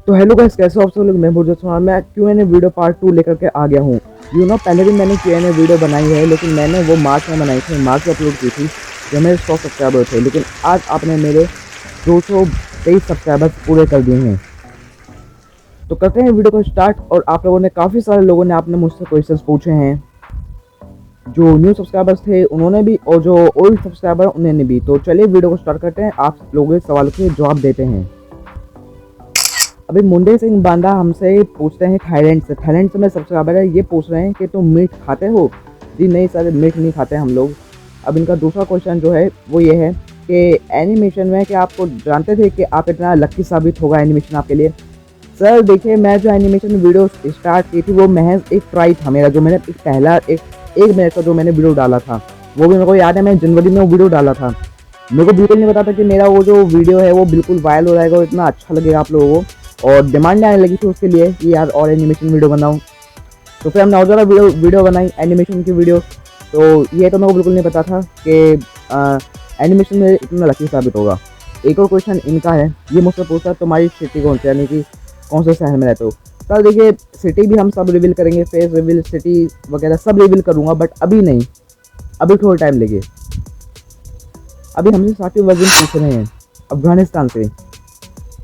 तो hello guys, कैसे हो आप सब लोग। मैं बुर्जा चौहान, मैं Q&A वीडियो पार्ट 2 लेकर के आ गया हूँ। पहले भी मैंने Q&A वीडियो बनाई है, लेकिन मैंने वो मार्च में बनाई थी, मार्च में अपलोड की थी जब मेरे 100 सब्सक्राइबर थे। लेकिन आज आपने मेरे 223 सब्सक्राइबर्स पूरे कर दिए हैं। तो करते हैं वीडियो को स्टार्ट। और आप लोगों ने, काफ़ी सारे लोगों ने आपने मुझसे क्वेश्चंस पूछे हैं, जो न्यू सब्सक्राइबर्स थे उन्होंने भी, और जो ओल्ड सब्सक्राइबर उन्होंने भी। तो चलिए वीडियो को स्टार्ट करते हैं, आप लोगों के सवाल के जवाब देते हैं। अभी मुंडे सिंह बांदा हमसे पूछते हैं थाईलैंड से। थाईलैंड से मेरे सब्सक्राइबर है, ये पूछ रहे हैं कि तुम मीट खाते हो। जी नहीं सर, मीट नहीं खाते हम लोग। अब इनका दूसरा क्वेश्चन जो है वो ये है कि एनिमेशन में, कि आपको जानते थे कि आप इतना लकी साबित होगा एनिमेशन आपके लिए। सर देखिए, मैं जो एनिमेशन वीडियो स्टार्ट की थी वो महज एक ट्राई था मेरा। जो मैंने एक मिनट का जो मैंने वीडियो डाला था, वो भी मेरे को याद है, मैं जनवरी में वो वीडियो डाला था। मेरे को बिल्कुल नहीं पता था कि मेरा वो जो वीडियो है वो बिल्कुल वायरल हो जाएगा और इतना अच्छा लगेगा आप लोगों को। और डिमांड आने लगी थी उसके लिए कि यार और एनिमेशन वीडियो बनाऊँ। तो फिर हमने और ज़्यादा वीडियो बनाई एनिमेशन की वीडियो। तो ये तो मेरे को बिल्कुल नहीं पता था कि एनिमेशन में इतना लकी साबित होगा। एक और क्वेश्चन इनका है, ये मुझसे पूछा तुम्हारी सिटी कौन सी, यानी कि कौन से शहर में रहते हो। सर देखिए, सिटी भी हम सब रिवील करेंगे, फेस रिवील, सिटी वगैरह सब रिवील करूँगा, बट अभी नहीं, अभी थोड़ा टाइम लगे। अभी हमसे साकिब वजीम पूछ रहे हैं अफगानिस्तान से।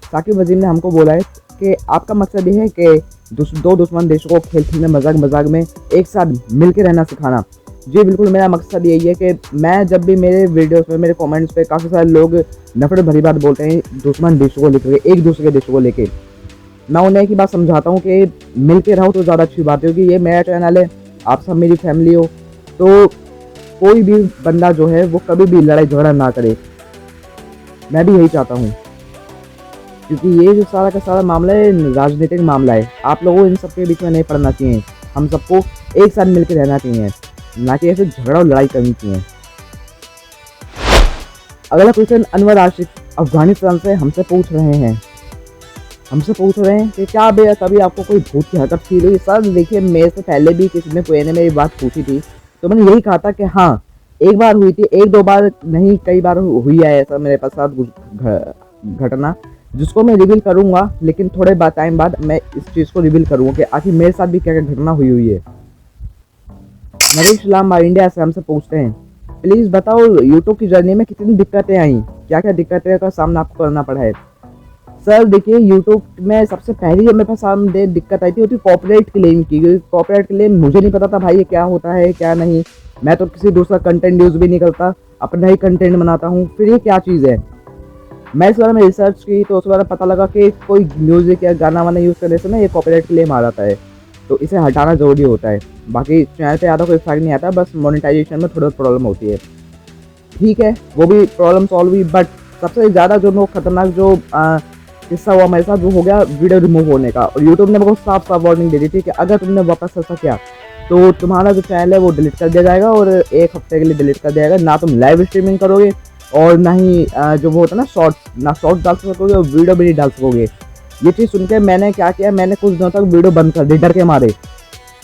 साकिब वजीम ने हमको बोला है कि आपका मकसद ये है कि दो दुश्मन देशों को खेल खेल में, मजाक मजाक में एक साथ मिलकर रहना सिखाना। जी बिल्कुल, मेरा मकसद यही है कि मैं जब भी मेरे वीडियोस में, मेरे कमेंट्स पे काफ़ी सारे लोग नफरत भरी बात बोलते हैं दुश्मन देशों को लेकर, एक दूसरे के देशों को लेकर, मैं उन्हें एक ही बात समझाता हूँ कि मिल के रहो तो ज़्यादा अच्छी बात है। क्योंकि ये मेरा चैनल है, आप सब मेरी फैमिली हो, तो कोई भी बंदा जो है वो कभी भी लड़ाई झगड़ा ना करे। मैं भी यही चाहता हूँ, क्योंकि ये जो सारा का सारा मामला है राजनीतिक मामला है। आप लोगों इन सब के बीच में नहीं पड़ना चाहिए, हम सबको एक साथ मिलकर रहना चाहिए, ना कि ऐसे झगड़ा और लड़ाई करनी चाहिए। अगला क्वेश्चन अनवर आशिक अफगानिस्तान से हमसे पूछ रहे हैं कि क्या बे कभी आपको कोई भूत की हरकत फील हुई। सर देखिए, मेरे से पहले भी किसी ने कोई ने मेरी बात पूछी थी, तो मैंने यही कहा था कि हाँ, एक बार हुई थी, एक दो बार नहीं, कई बार हुई है ऐसा मेरे पास साथ घटना, जिसको मैं रिवील करूंगा। लेकिन थोड़े टाइम बाद मैं इस चीज़ को रिवील करूंगा कि आखिर मेरे साथ भी क्या क्या घटना हुई है। नरेश लांबा इंडिया से हमसे पूछते हैं, प्लीज़ बताओ यूट्यूब की जर्नी में कितनी दिक्कतें आई, क्या क्या दिक्कतें का सामना आपको करना पड़ा है। सर देखिए, यूट्यूब में सबसे पहली जब मेरे पास सामने दिक्कत आई थी वो थी कॉपीराइट क्लेम की। कॉपीराइट क्लेम मुझे नहीं पता था भाई ये क्या होता है क्या नहीं। मैं तो किसी दूसरा कंटेंट यूज़ भी नहीं करता, अपना ही कंटेंट बनाता हूँ। फिर ये क्या चीज़ है, मैं इस बारे में रिसर्च की तो उस बारे में पता लगा कि कोई म्यूज़िक या गाना वाना यूज़ करने से ना ये कॉपीराइट क्लेम आ जाता है, तो इसे हटाना ज़रूरी होता है। बाकी चैनल पे ज़्यादा कोई फ़र्क नहीं आता, बस मोनेटाइजेशन में थोड़ा प्रॉब्लम होती है। ठीक है, वो भी प्रॉब्लम सॉल्व हुई। बट सबसे ज़्यादा जो खतरनाक जो किस्सा हुआ मेरे साथ, वो हो गया वीडियो रिमूव होने का। और यूट्यूब ने मेरे को साफ साफ वार्निंग दे दी थी कि अगर तुमने वापस ऐसा किया तो तुम्हारा जो चैनल है वो डिलीट कर दिया जाएगा, और एक हफ्ते के लिए डिलीट कर दिया जाएगा। ना तुम लाइव स्ट्रीमिंग करोगे, और ना ही जो वो होता है ना शॉर्ट्स डाल सकोगे, और वीडियो भी नहीं डाल सकोगे। ये चीज़ सुन के मैंने क्या किया, मैंने कुछ दिनों तक वीडियो बंद कर दी डर के मारे।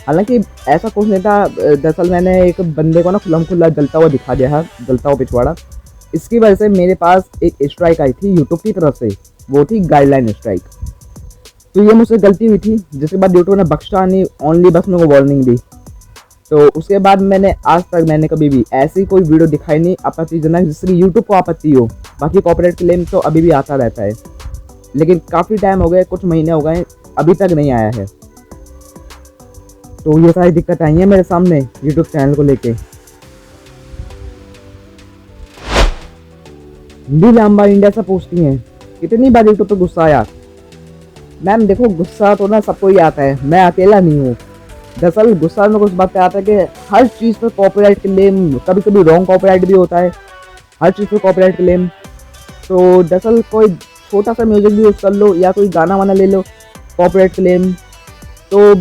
हालांकि ऐसा कुछ नहीं था, दरअसल मैंने एक बंदे को ना खुल्लम खुल्ला जलता हुआ दिखा दिया है, जलता हुआ पिछवाड़ा। इसकी वजह से मेरे पास एक स्ट्राइक आई थी यूट्यूब की तरफ से, वो थी गाइडलाइन स्ट्राइक। तो ये मुझसे गलती हुई थी, जिसके बाद यूट्यूब ने बख्शा नहीं, ओनली बस मेरे को वार्निंग दी। तो उसके बाद मैंने आज तक मैंने कभी भी ऐसी कोई वीडियो दिखाई नहीं आपत्तिजनक जिसकी यूट्यूब को आपत्ति हो। बाकी कॉपीराइट क्लेम तो अभी भी आता रहता है, लेकिन काफ़ी टाइम हो गए, कुछ महीने हो गए, अभी तक नहीं आया है। तो ये सारी दिक्कत आई है मेरे सामने यूट्यूब चैनल को लेके। हिंदी लांबा इंडिया से पूछती हैं, कितनी बार यूट्यूब पे गुस्सा आया। मैम देखो, गुस्सा तो ना सबको ही आता है, मैं अकेला नहीं हूँ। दरअसल गुस्सा में कुछ बात पे आता है कि हर चीज़ पे कॉपीराइट क्लेम, कभी कभी रॉन्ग कॉपीराइट भी होता है, हर चीज़ पे कॉपीराइट क्लेम। तो दरअसल कोई छोटा सा म्यूजिक भी यूज़ कर लो या कोई गाना वाना ले लो, कॉपीराइट क्लेम। तो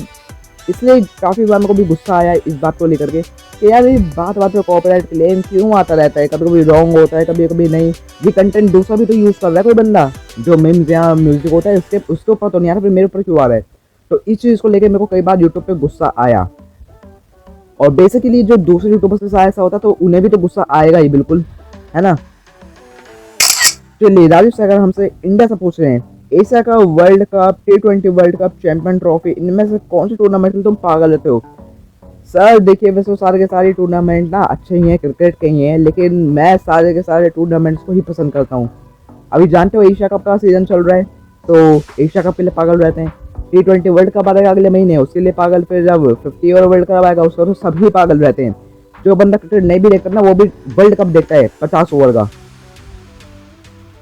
इसलिए काफ़ी बार मेरे को भी गुस्सा आया इस बात को लेकर के कि यार ये बात पे कॉपीराइट क्लेम क्यों आता रहता है, कभी कभी रॉन्ग होता है, कभी कभी नहीं। ये कंटेंट दूसरा भी तो यूज़ कर रहा है कोई बंदा, जो मीम्स या म्यूजिक होता है उसके ऊपर तो नहीं आ रहा, फिर मेरे ऊपर क्यों आ रहा है। तो इस चीज़ को लेकर मेरे को कई बार यूट्यूब पे गुस्सा आया। और बेसिकली जो दूसरे यूट्यूबर्स के साथ ऐसा होता है तो उन्हें भी तो गुस्सा आएगा ही, बिल्कुल, है ना। चलिए राजेश सागर हमसे इंडिया से पूछ रहे हैं, Asia cup, world cup, T20 world cup, champion trophy, इनमें से कौन सी टूर्नामेंट में तुम पागल रहते हो? सर देखिए, वैसे सारे के सारे टूर्नामेंट ना अच्छे ही हैं, क्रिकेट के ही हैं, लेकिन मैं सारे के सारे टूर्नामेंट्स को ही पसंद करता हूँ। अभी जानते हो एशिया कप का सीजन चल रहा है, तो एशिया कप के लिए पागल रहते हैं। T20 वर्ल्ड कप आएगा अगले महीने, उसके लिए पागल। फिर जब 50 ओवर वर्ल्ड कप आएगा उसका तो सभी पागल रहते हैं। जो बंदा क्रिकेट नहीं भी देखता ना, वो भी वर्ल्ड कप देखता है 50 ओवर का।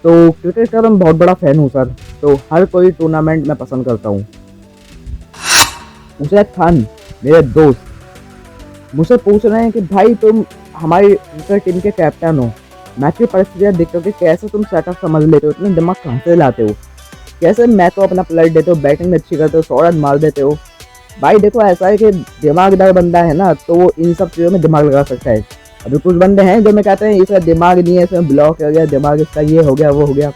तो क्रिकेट का मैं बहुत बड़ा फैन हूँ सर, तो हर कोई टूर्नामेंट मैं पसंद करता हूँ। उसे खान, मेरे दोस्त, मुझसे पूछ रहे हैं कि भाई तुम हमारी क्रिकेट टीम के कैप्टन हो, मैच की परिस्थितियाँ देख करके कैसे तुम सेटअप समझ लेते हो, इतने दिमाग कहाँ से लाते हो, कैसे मैच को अपना पलट देते हो, बैटिंग में अच्छी करते हो, 100 रन मार देते हो। भाई देखो, ऐसा है कि दिमागदार बंदा है ना, तो वो इन सब चीज़ों में दिमाग लगा सकता है। अभी कुछ बंदे हैं जो मैं कहते हैं इसका दिमाग नहीं है, इसमें ब्लॉक हो गया दिमाग, इसका ये हो गया वो हो गया।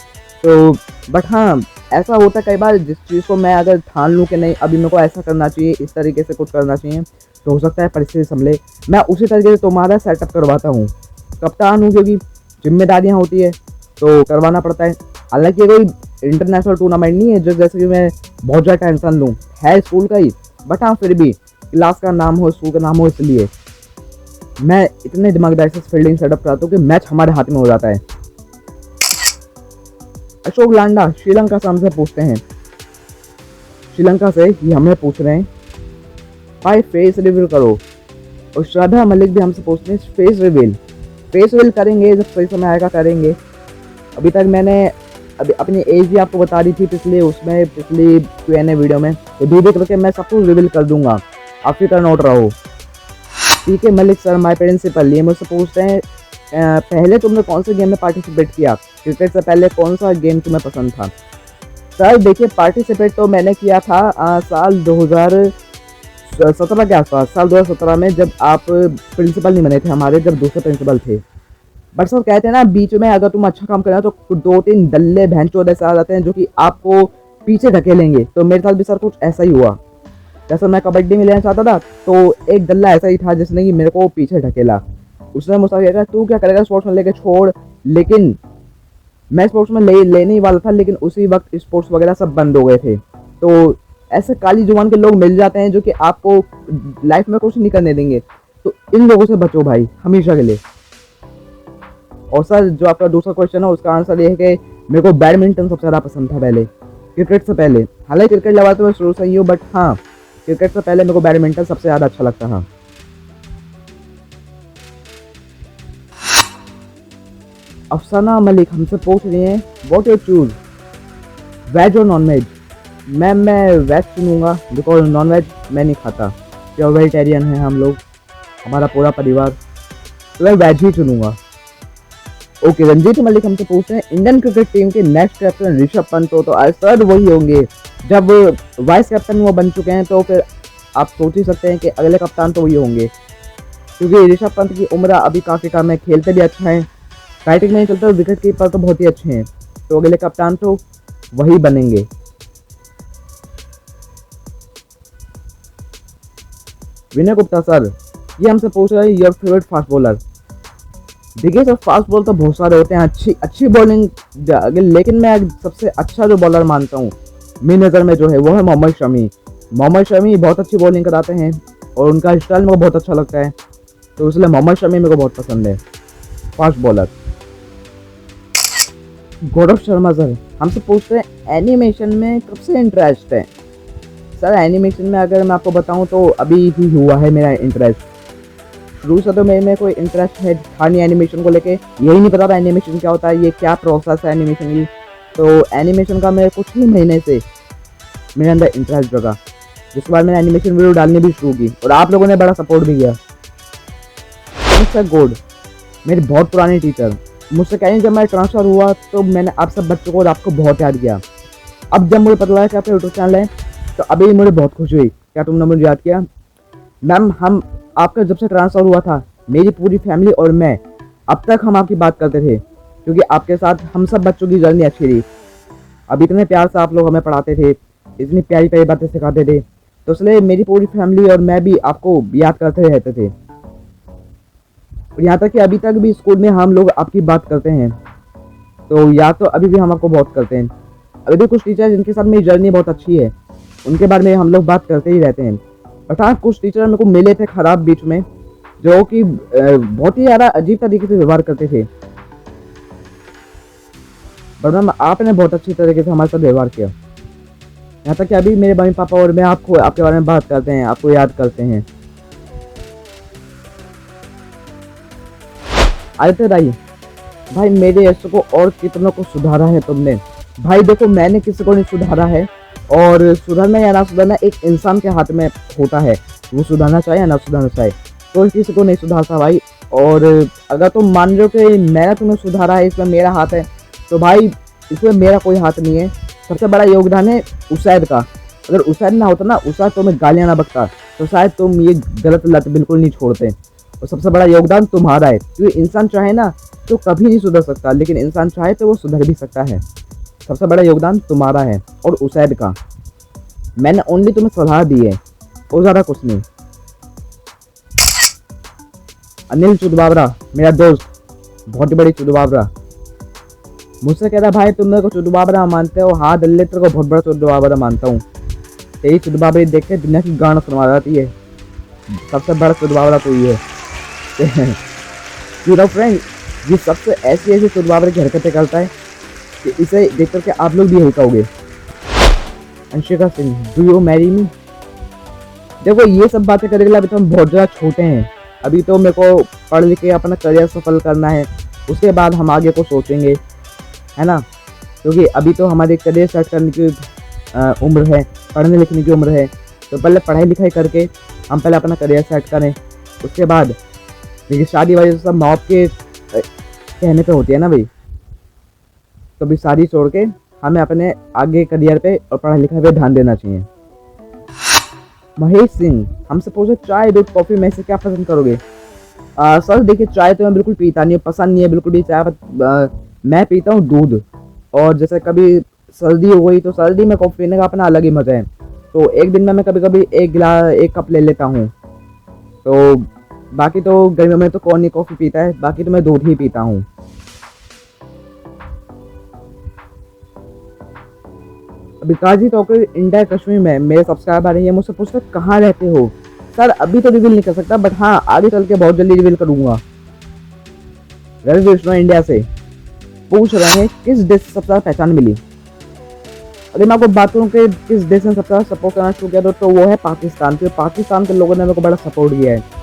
तो बट हाँ, ऐसा होता है कई बार, जिस चीज़ को मैं अगर ठान लूँ कि नहीं अभी मेरे को ऐसा करना चाहिए, इस तरीके से कुछ करना चाहिए, तो हो सकता है परिस्थिति संभले, मैं उसी तरीके से तुम्हारा सेटअप करवाता हूँ। कप्तान हूँ, क्योंकि जिम्मेदारियाँ होती है तो करवाना पड़ता है। हालांकि कोई इंटरनेशनल टूर्नामेंट नहीं है जो जैसे कि मैं बहुत ज़्यादा टेंशन लूँ, है स्कूल का ही, बट हाँ फिर भी क्लास का नाम हो, स्कूल का नाम हो, इसलिए मैं इतने दिमागदारी से फील्डिंग सेटअप कराता हूँ कि मैच हमारे हाथ में हो जाता है। अशोक लांडा श्रीलंका से हमसे पूछते हैं, श्रीलंका से ही हमें पूछ रहे हैं भाई फेस रिवील करो। और श्रद्धा मलिक भी हमसे पूछते हैं फेस रिवील करेंगे, जब सही समय आएगा करेंगे। अभी तक मैंने अभी अपनी एज भी आपको बता दी थी पिछली Q&A वीडियो में, तो धीरे करके मैं सब कुछ रिवील कर दूंगा, आप फिक्र नोट रहो। ठीक है मलिक सर, माय प्रिंसिपल, ये मुझसे पूछते हैं पहले तुमने कौन से गेम में पार्टिसिपेट किया, क्रिकेट से पहले कौन सा गेम तुम्हें पसंद था? सर देखिए, पार्टिसिपेट तो मैंने किया था साल 2017 के आसपास, साल 2017 में, जब आप प्रिंसिपल नहीं बने थे हमारे, जब दूसरे प्रिंसिपल थे। बट सर कहते हैं ना, बीच में अगर तुम अच्छा काम करना तो 2-3 दल्ले भैंचोद ऐसे आ जाते हैं जो कि आपको पीछे धकेलेंगे। तो मेरे साथ भी सर कुछ ऐसा ही हुआ। जैसे मैं कबड्डी में लेना चाहता था, तो एक दल्ला ऐसा ही था जिसने कि मेरे को पीछे ढकेला। उसने मुझसे कहा तू क्या करेगा स्पोर्ट्स में, लेके छोड़। लेकिन मैं स्पोर्ट्स में लेने ही वाला था, लेकिन उसी वक्त स्पोर्ट्स वगैरह सब बंद हो गए थे। तो ऐसे काली जुबान के लोग मिल जाते हैं जो कि आपको लाइफ में कुछ नहीं करने देंगे, तो इन लोगों से बचो भाई हमेशा के लिए। और सर जो आपका दूसरा क्वेश्चन है, उसका आंसर ये है कि मेरे को बैडमिंटन सबसे ज़्यादा पसंद था पहले, क्रिकेट से पहले। हालांकि क्रिकेट लगा तो मैं शुरू से ही हूँ, बट हाँ क्रिकेट से पहले मेरे को बैडमिंटन सबसे ज़्यादा अच्छा लगता था। अफसाना मलिक हमसे पूछ रही हैं व्हाट यू चूज, वेज और नॉन वेज? मैं वेज चुनूँगा, बिकॉज नॉन वेज मैं नहीं खाता, प्योर वेजिटेरियन है हम लोग, हमारा पूरा परिवार, तो मैं वेज ही चुनूँगा। ओके, रंजीत मलिक हमसे पूछते हैं इंडियन क्रिकेट टीम के नेक्स्ट कैप्टन ऋषभ पंत हो, तो सर वही होंगे। जब वाइस कैप्टन वो बन चुके हैं तो फिर आप सोच ही सकते हैं कि अगले कप्तान तो वही होंगे, क्योंकि ऋषभ पंत की उम्र अभी काफ़ी कम है, खेलते भी अच्छा है, बैटिंग में नहीं चलता, विकेट कीपर तो बहुत ही अच्छे हैं, तो अगले कप्तान तो वही बनेंगे। विनय गुप्ता सर ये हमसे पूछ रहे हैं योर फेवरेट फास्ट बॉलर। देखिए सर, फास्ट बॉल तो बहुत सारे होते हैं, अच्छी बॉलिंग, लेकिन मैं सबसे अच्छा जो बॉलर मानता हूँ मेरी नज़र में जो है वो है मोहम्मद शमी। मोहम्मद शमी बहुत अच्छी बॉलिंग कराते हैं और उनका स्टाइल मेरे को बहुत अच्छा लगता है, तो इसलिए मोहम्मद शमी मेरे को बहुत पसंद है fast bowler. Gaurav Sharma sir हमसे पूछते हैं एनिमेशन में कब से इंटरेस्ट है? सर एनिमेशन में अगर मैं आपको बताऊं तो अभी ही हुआ है मेरा इंटरेस्ट, शुरू से तो मेरे में कोई इंटरेस्ट है था नहीं एनिमेशन को लेके, यही नहीं पता था एनिमेशन क्या होता है, ये क्या प्रोसेस है एनिमेशन की। तो एनिमेशन का मेरे कुछ ही महीने से मेरे अंदर इंटरेस्ट जगा, जिसके बाद मैंने एनिमेशन वीडियो डालनी भी शुरू की और आप लोगों ने बड़ा सपोर्ट भी किया। सर गोड मेरे बहुत पुराने टीचर मुझसे कहें, जब मैं ट्रांसफ़र हुआ तो मैंने आप सब बच्चों को और आपको बहुत याद किया। अब जब मुझे पता लगा कि आपका यूट्यूब चैनल है तो अभी मुझे बहुत खुशी हुई, क्या तुमने मुझे याद किया। मैम हम आपका जब से ट्रांसफ़र हुआ था, मेरी पूरी फैमिली और मैं अब तक हम आपकी बात करते थे, क्योंकि आपके साथ हम सब बच्चों की जर्नी अच्छी रही। अब इतने प्यार से आप लोग हमें पढ़ाते थे, इतनी प्यारी प्यारी बातें सिखाते थे, तो इसलिए मेरी पूरी फैमिली और मैं भी आपको याद करते रहते थे। और यहाँ तक कि अभी तक भी स्कूल में हम लोग आपकी बात करते हैं, तो याद तो अभी भी हम आपको बहुत करते हैं। अभी भी कुछ टीचर जिनके साथ मेरी जर्नी बहुत अच्छी है, उनके बारे में हम लोग बात करते ही रहते हैं। बट हाँ, कुछ टीचर मेरे को मिले थे खराब बीच में, जो कि बहुत ही ज़्यादा अजीब तरीके से व्यवहार करते थे। बट मैम आपने बहुत अच्छी तरीके से हमारे साथ व्यवहार किया। यहाँ तक कि अभी मेरे मम्मी पापा और मैं आपको आपके बारे में बात करते हैं, आपको याद करते हैं। आदित्य राय भाई, मेरे ऐसे को और कितनों को सुधारा है तुमने। भाई देखो, मैंने किसी को नहीं सुधारा है, और सुधरना या ना सुधरना एक इंसान के हाथ में होता है। वो सुधारना चाहे या ना सुधारना चाहे, तो किसी को नहीं सुधारता भाई। और अगर तुम मान रहे हो कि मैंने तुम्हें सुधारा है, इसमें मेरा हाथ है, तो भाई इसमें मेरा कोई हाथ नहीं है। सबसे बड़ा योगदान है उसैद का। अगर उसैद ना होता ना, उसैद तुम्हें गालियाँ ना बकता, तो शायद तुम ये गलत लत बिल्कुल नहीं छोड़ते। और सबसे बड़ा योगदान तुम्हारा है, क्योंकि इंसान चाहे ना तो कभी नहीं सुधर सकता, लेकिन इंसान चाहे तो वो सुधर भी सकता है। सबसे बड़ा योगदान तुम्हारा है और उसैद का। मैंने ओनली तुम्हें सलाह दी है और ज़्यादा कुछ नहीं। अनिल चुदबावरा मेरा दोस्त, बहुत ही बड़ी चुदबावरा, मुझसे कह रहा भाई तुम मेरे को चुदबावरा मानते हो। हाँ दल्ले, तेरे को बहुत बड़ा चुदबावरा मानता हूँ। तेरी चुदबावरी देख के दुनिया की गाना सुनवा जाती है। सबसे बड़ा चुदबावरा तो ये है। यू नो फ्रेंड, ये सबसे ऐसी ऐसी चुदबावरी की हरकतें करता है कि इसे देख करके आप लोग भी यही कहोगे। Anshika Singh, do you marry me. देखो ये सब बातें करने के लिए अभी तो हम बहुत ज़्यादा छोटे हैं। अभी तो मेरे को पढ़ लिख के अपना करियर सफल करना है, उसके बाद हम आगे को सोचेंगे, है ना। क्योंकि अभी तो हमारे करियर सेट करने की उम्र है, पढ़ने लिखने की उम्र है। तो पहले पढ़ाई लिखाई करके हम पहले अपना करियर सेट करें, उसके बाद, क्योंकि शादी वादी सब माँ बाप के कहने पे होती है ना भाई। तो अभी शादी छोड़ के हमें अपने आगे करियर पे और पढ़ाई लिखाई पे ध्यान देना चाहिए। महेश सिंह हमसे पूछे चाय दूध कॉफ़ी में से क्या पसंद करोगे। सर देखिए, चाय तो मैं बिल्कुल पीता नहीं, पसंद नहीं है बिल्कुल भी चाय। मैं पीता हूँ दूध, और जैसे कभी सर्दी हो गई तो सर्दी में कॉफ़ी पीने का अपना अलग ही मज़ा है। तो एक दिन में मैं कभी कभी एक कप ले लेता हूँ। तो बाकी तो गर्मियों में तो कौन नहीं कॉफ़ी पीता है, बाकी तो मैं दूध ही पीता हूँ। अभी काजी टॉकर इंडिया कश्मीर में मेरे सब्सक्राइबर है, ये मुझसे पूछते कहाँ रहते हो। सर अभी तो रिवील नहीं कर सकता, बट हाँ आगे चल के बहुत जल्दी रिवील करूँगा। रवि विष्णु इंडिया से पूछ रहे हैं किस देश से सबसे ज़्यादा पहचान मिली। अगर मैं आपको बात करूँ कि किस देश ने सबसे ज़्यादा सपोर्ट करना शुरू किया, तो वो है पाकिस्तान। क्योंकि पाकिस्तान के लोगों ने मेरे को बड़ा सपोर्ट किया है।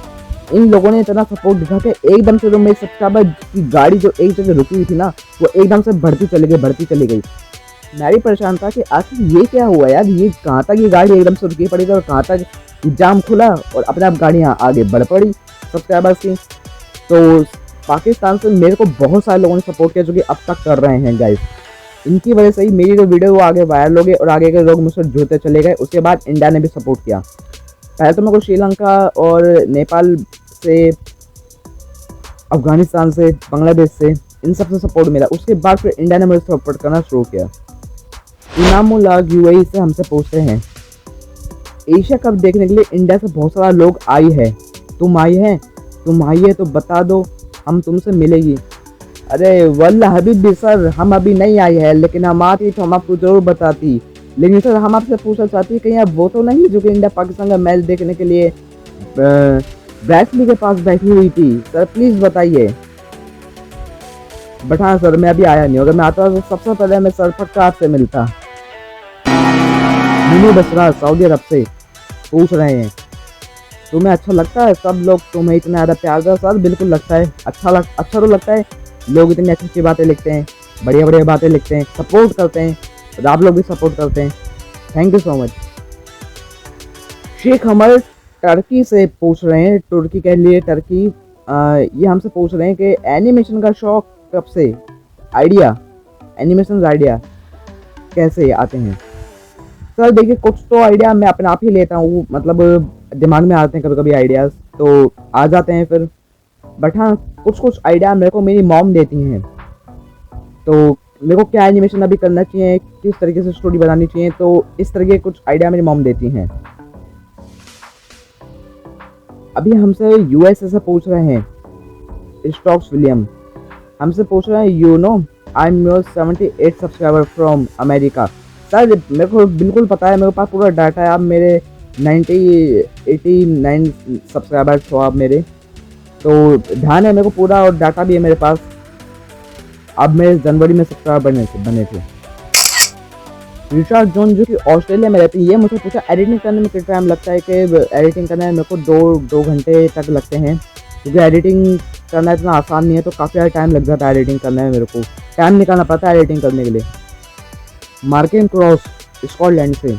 इन लोगों ने इतना सपोर्ट दिखा के एकदम से जो मेरे सब्सक्राइबर की गाड़ी जो एक जगह रुकी हुई थी ना, वो एकदम से बढ़ती चली गई। मैं भी परेशान था कि आखिर ये क्या हुआ यार, ये कहाँ तक ये गाड़ी एकदम से रुकी पड़ी थी और कहाँ तक जाम खुला और अपने आप गाड़ियाँ आगे बढ़ पड़ी सब्सक्राइबर्स की। तो पाकिस्तान से मेरे को बहुत सारे लोगों ने सपोर्ट किया, जो कि अब तक कर रहे हैं गाइस। इनकी वजह से ही मेरी जो वीडियो वो आगे वायरल हो गई और आगे के लोग मुझसे जुड़ते चले गए। उसके बाद इंडिया ने भी सपोर्ट किया। पहले तो मेरे को श्रीलंका और नेपाल से, अफगानिस्तान से, बांग्लादेश से, इन सब से सपोर्ट मिला। उसके बाद फिर इंडिया ने मुझे सपोर्ट करना शुरू किया। इनामुल्लाह यूएई से हमसे पूछते हैं एशिया कप देखने के लिए इंडिया से बहुत सारा लोग आई है, तुम आई है तो बता दो, हम तुमसे मिलेगी। अरे वल्लाह हबीबी सर, हम अभी नहीं आए हैं, लेकिन हम आती तो हम आपको जरूर बताती। लेकिन सर हम आपसे पूछना चाहती है, कहीं आप वो तो नहीं जो कि इंडिया पाकिस्तान का मैच देखने के लिए ब्रैसली के पास बैठी हुई थी। सर प्लीज़ बताइए। बट हाँ सर, मैं अभी आया नहीं। अगर मैं आता तो सबसे पहले मैं सर पक्का आपसे मिलता। मिनी बसरा सऊदी अरब से पूछ रहे हैं तुम्हें अच्छा लगता है सब लोग तुम्हें इतना ज़्यादा प्यार करते। सर बिल्कुल लगता है, अच्छा तो लगता है। लोग इतनी अच्छी अच्छी बातें लिखते हैं, बढ़िया बढ़िया बातें लिखते हैं, सपोर्ट करते हैं, और आप लोग भी सपोर्ट करते हैं। Thank you so much. Sheikh Hamar Turkey से पूछ रहे हैं, तुर्की के लिए टर्की, ये हमसे पूछ रहे हैं कि एनिमेशन का शौक कब से, एनिमेशन आइडिया कैसे आते हैं। सर देखिए, कुछ तो आइडिया मैं अपने आप ही लेता हूँ, मतलब दिमाग में आते हैं कभी कभी आइडियाज़ तो आ जाते हैं फिर। बट हाँ, कुछ आइडिया मेरे को मेरी मॉम देती हैं। तो मेरे को क्या एनिमेशन अभी करना चाहिए, किस तरीके से स्टोरी बनानी चाहिए, तो इस तरह के कुछ आइडिया मेरी मॉम देती हैं। अभी हमसे यूएसए से पूछ रहे हैं स्टॉक्स विलियम, हमसे पूछ रहे हैं I am your 78 subscriber from America. Sir मेरे को बिल्कुल पता है, मेरे पास पूरा डाटा है। आप मेरे 89 सब्सक्राइबर्स हो आप मेरे, तो ध्यान है मेरे को पूरा, और डाटा भी है मेरे पास। अब मेरे जनवरी में सब्सक्राइबर बने थे। रिचार्ड जॉन जो कि ऑस्ट्रेलिया में रहते हैं, ये मुझसे पूछा एडिटिंग करने में कितना टाइम लगता है। कि एडिटिंग करने में मेरे को दो घंटे तक लगते हैं, क्योंकि एडिटिंग करना इतना आसान नहीं है, तो काफ़ी ज़्यादा टाइम लग जाता है एडिटिंग करने में। मेरे को टाइम निकालना पड़ता है एडिटिंग करने के लिए। मार्किन क्रॉस स्कॉटलैंड से,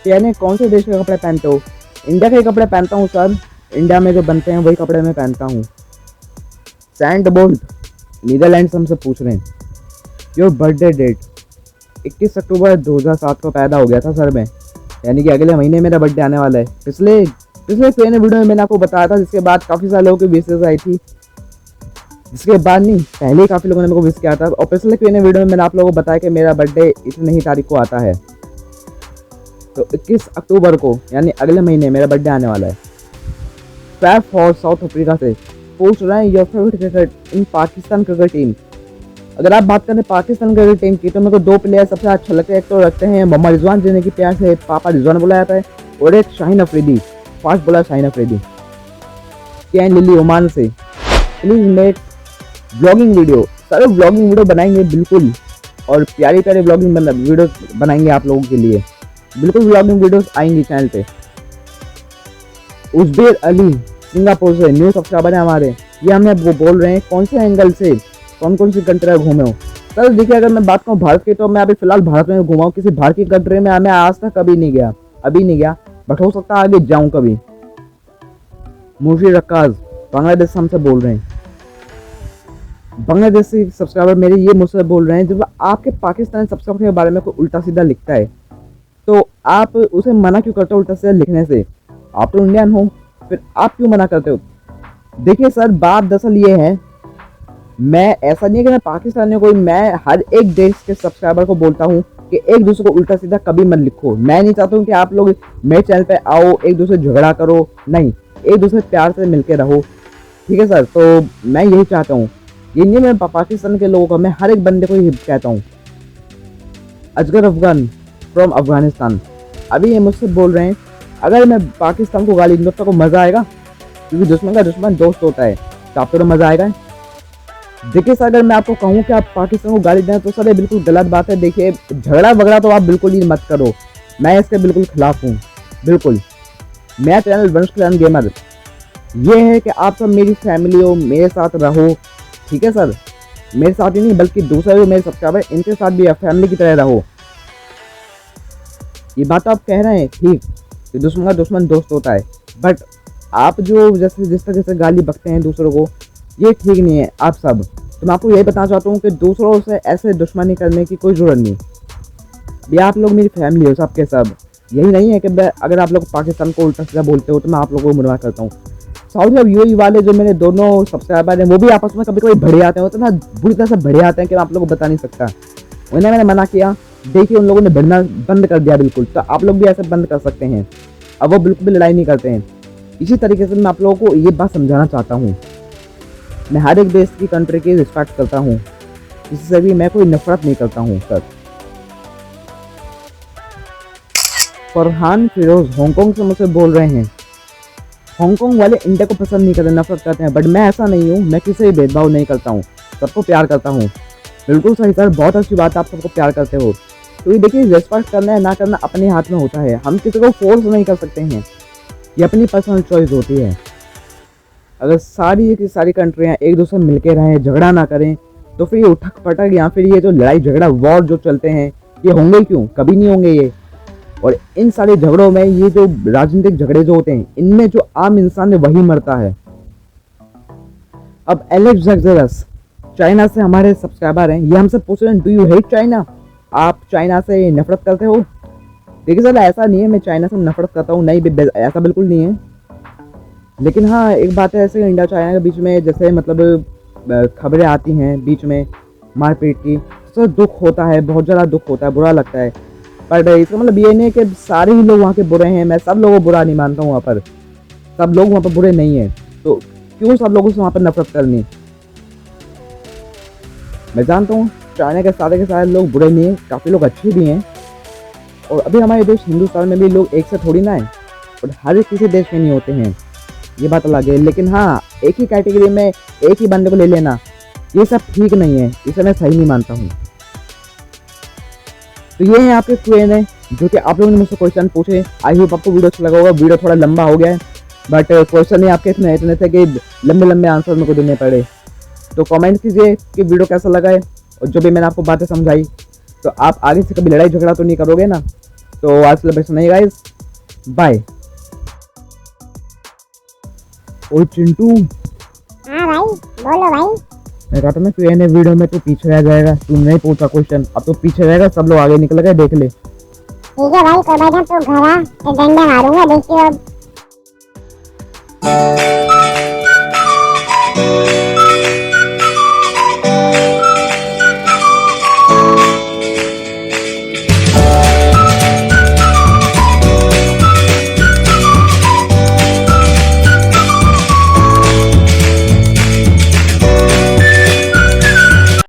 यानी कौन से देश के कपड़े पहनते हो? इंडिया के कपड़े पहनता हूँ सर, इंडिया में जो बनते हैं वही कपड़े मैं पहनता हूँ। सैंड बोल्ट नीदरलैंड से हमसे पूछ रहे हैं योर बर्थडे डेट। 21 अक्टूबर 2007 को पैदा हो गया था सर मैं, यानी कि अगले महीने मेरा बर्थडे आने वाला है। पिछले वीडियो में मैंने आपको बताया था, जिसके बाद काफ़ी सारे लोगों की विशेष आई थी। जिसके बाद नहीं, पहले ही काफ़ी लोगों ने मेरे को विश किया था। और पिछले वीडियो में मैंने आप लोगों को बताया कि मेरा बर्थडे इतनी ही तारीख को आता है, तो 21 अक्टूबर को यानी अगले महीने मेरा बर्थडे आने वाला है। फैफ फॉर साउथ अफ्रीका से पूछ रहे हैं your favourite cricket in Pakistan cricket team. अगर आप बात करें पाकिस्तान क्रिकेट टीम की, तो मेरे को दो प्लेयर सबसे अच्छा लगते हैं। एक तो रखते हैं मोहम्मद रिजवान, जिन्हें कि प्यार से पापा रिजवान बुलाया जाता है, और एक Shaheen Afridi, fast bowler Shaheen Afridi. Can Lily Oman से please make vlogging video. Sir vlogging video बनाएंगे बिल्कुल, और प्यारी प्यारी ब्लॉगिंग वीडियो बनाएंगे आप लोगों के लिए, बिल्कुल ब्लॉगिंग वीडियोस आएंगी चैनल पे। उजबेर अली सिंगापुर से न्यू सब्सक्राइबर है हमारे। ये हमें वो बोल रहे हैं कौन से एंगल से कौन कौन सी कंट्री में घूमे हो। सर देखिए, अगर मैं बात करूँ भारत की, तो मैं अभी फिलहाल भारत में घूमा हूँ। किसी भारत की कंट्री में मैं आज तक कभी नहीं गया, अभी नहीं गया, बट हो सकता है आगे जाऊँ कभी। मुशी रक्काज बांग्लादेश से हमसे बोल रहे हैं। बांग्लादेशी सब्सक्राइबर मेरे ये मुझसे बोल रहे हैं, जब आपके पाकिस्तानी सब्सक्राइबर के बारे में कोई उल्टा सीधा लिखता है, तो आप उसे मना क्यों करते हो उल्टा सीधा लिखने से? आप तो इंडियन हो, फिर आप क्यों मना करते हो? देखिए सर, बात दरअसल ये है, मैं ऐसा नहीं है कि मैं पाकिस्तानी कोई, मैं हर एक देश के सब्सक्राइबर को बोलता हूँ कि एक दूसरे को उल्टा सीधा कभी मत लिखो। मैं नहीं चाहता हूँ कि आप लोग मेरे चैनल पे आओ एक दूसरे झगड़ा करो, नहीं, एक दूसरे प्यार से मिलके रहो, ठीक है सर। तो मैं यही चाहता हूँ, ये नहीं मैं पाकिस्तान के लोगों का, मैं हर एक बंदे को यही कहता हूँ। अजगर अफगान फ्रॉम अफगानिस्तान, अभी ये मुझसे बोल रहे हैं अगर मैं पाकिस्तान को गाली दूँ तो मज़ा आएगा, क्योंकि दुश्मन का दुश्मन दोस्त होता है, तो आपको तो मज़ा आएगा। देखिए सर, अगर मैं आपको कहूँ कि आप पाकिस्तान को गाली दें, तो सर ये बिल्कुल गलत बात है। देखिए झगड़ा वगड़ा तो आप बिल्कुल ही मत करो, मैं इसके बिल्कुल खिलाफ हूँ, बिल्कुल। मेरा चैनल वंश क्लैन गेमर ये है कि आप सब मेरी फैमिली हो, मेरे साथ रहो, ठीक है सर। मेरे साथ ही नहीं बल्कि दूसरे जो मेरे सब्सक्राइबर, इनके साथ भी फैमिली की तरह रहो। ये बात आप कह रहे हैं ठीक, कि दुश्मन का दुश्मन दोस्त होता है, बट आप जो जिस तरह से गाली बकते हैं दूसरों को, ये ठीक नहीं है आप सब। तो मैं आपको यही बताना चाहता हूँ कि दूसरों से ऐसे दुश्मनी करने की कोई ज़रूरत नहीं। अभी आप लोग मेरी फैमिली हो सब के सब, यही नहीं है कि अगर आप लोग पाकिस्तान को उल्टा सीधा बोलते हो तो मैं आप लोगों को मुनवा करता हूँ। सऊदी और यूएई वाले जो मेरे दोनों सब्सक्राइबर हैं, वो भी आपस में कभी कभी भड़े आते हैं, तो ना बुरी तरह से भड़े आते हैं कि मैं आप लोगों को बता नहीं सकता। उन्हें मैंने मना किया, देखिए उन लोगों ने भिड़ना बंद कर दिया बिल्कुल, तो आप लोग भी ऐसे बंद कर सकते हैं। अब वो बिल्कुल भी लड़ाई नहीं करते हैं। इसी तरीके से मैं आप लोगों को ये बात समझाना चाहता हूँ, मैं हर एक देश की कंट्री की रिस्पेक्ट करता हूँ, किसी से भी मैं कोई नफरत नहीं करता हूँ सर। फरहान फिरोज हांगकांग से मुझसे बोल रहे हैं, हांगकांग वाले इंडिया को पसंद नहीं करते, नफरत करते हैं, बट मैं ऐसा नहीं हूँ, मैं किसी भी भेदभाव नहीं करता हूँ, सबको प्यार करता हूँ। बिल्कुल सही सर, बहुत अच्छी बात है, आप सबको प्यार करते हो। तो ये देखिए, रिस्पेक्ट करना है ना करना अपने हाथ में होता है, हम किसी को फोर्स नहीं कर सकते हैं, ये अपनी पर्सनल चॉइस होती है। अगर सारी की सारी कंट्रियाँ एक दूसरे में मिलकर रहें, झगड़ा ना करें, तो फिर ये उठक पटक या फिर ये जो लड़ाई झगड़ा वॉर जो चलते हैं, ये होंगे क्यों? कभी नहीं होंगे ये। और इन सारे झगड़ों में ये जो राजनीतिक झगड़े जो होते हैं, इनमें जो आम इंसान है वही मरता है। अब एलेक्स जैक्सरस चाइना से हमारे सब्सक्राइबर हैं, ये हमसे पूछ रहे हैं डू यू हेट चाइना, आप चाइना से नफरत करते हो? देखिए सर, ऐसा नहीं है मैं चाइना से नफरत करता हूँ, नहीं, ऐसा बिल्कुल नहीं है। लेकिन हाँ, एक बात है, ऐसे इंडिया चाइना के बीच में जैसे मतलब खबरें आती हैं बीच में मारपीट की, तो दुख होता है, बहुत ज़्यादा दुख होता है, बुरा लगता है। पर इसका मतलब ये नहीं है कि सारे ही लोग वहाँ के बुरे हैं, मैं सब लोगों को बुरा नहीं मानता हूँ। वहाँ पर सब लोग वहाँ पर बुरे नहीं हैं, तो क्यों सब लोगों से वहाँ पर नफरत करनी? मैं जानता हूँ चाइना के सारे लोग बुरे नहीं हैं, काफ़ी लोग अच्छे भी हैं। और अभी हमारे देश हिंदुस्तान में भी लोग एक से थोड़ी ना है, और हर एक किसी देश में नहीं होते हैं, ये बात अलग है। लेकिन हाँ, एक ही कैटेगरी में एक ही बंदे को ले लेना, ये सब ठीक नहीं है, इसे मैं सही नहीं मानता हूँ। तो ये है आपके Q&A जो कि आप लोगों ने मुझसे क्वेश्चन पूछे। आई होप आपको वीडियो अच्छा लगा होगा। वीडियो थोड़ा लंबा हो गया है, बट क्वेश्चन ही आपके इतने थे कि लंबे लंबे आंसर मेरे को देने पड़े। तो कमेंट कीजिए कि वीडियो कैसा लगा है, और जो भी मैंने आपको बातें समझाई, तो आप आगे से कभी लड़ाई झगड़ा तो नहीं करोगे ना। तो आज के लिए बस नहीं गाइस, बाय। ओ चिंटू, हाँ भाई, बोलो भाई। मैं कहता ना Q&A वीडियो में तू पीछे रह जाएगा, तू नहीं पूछा क्वेश्चन, अब तो पीछे रहेगा, सब लोग आगे निकल गए, देख ले। ठीक है भाई, कोई बात नहीं, तू घर आ, डंडे मारूंगा, देखियो अब।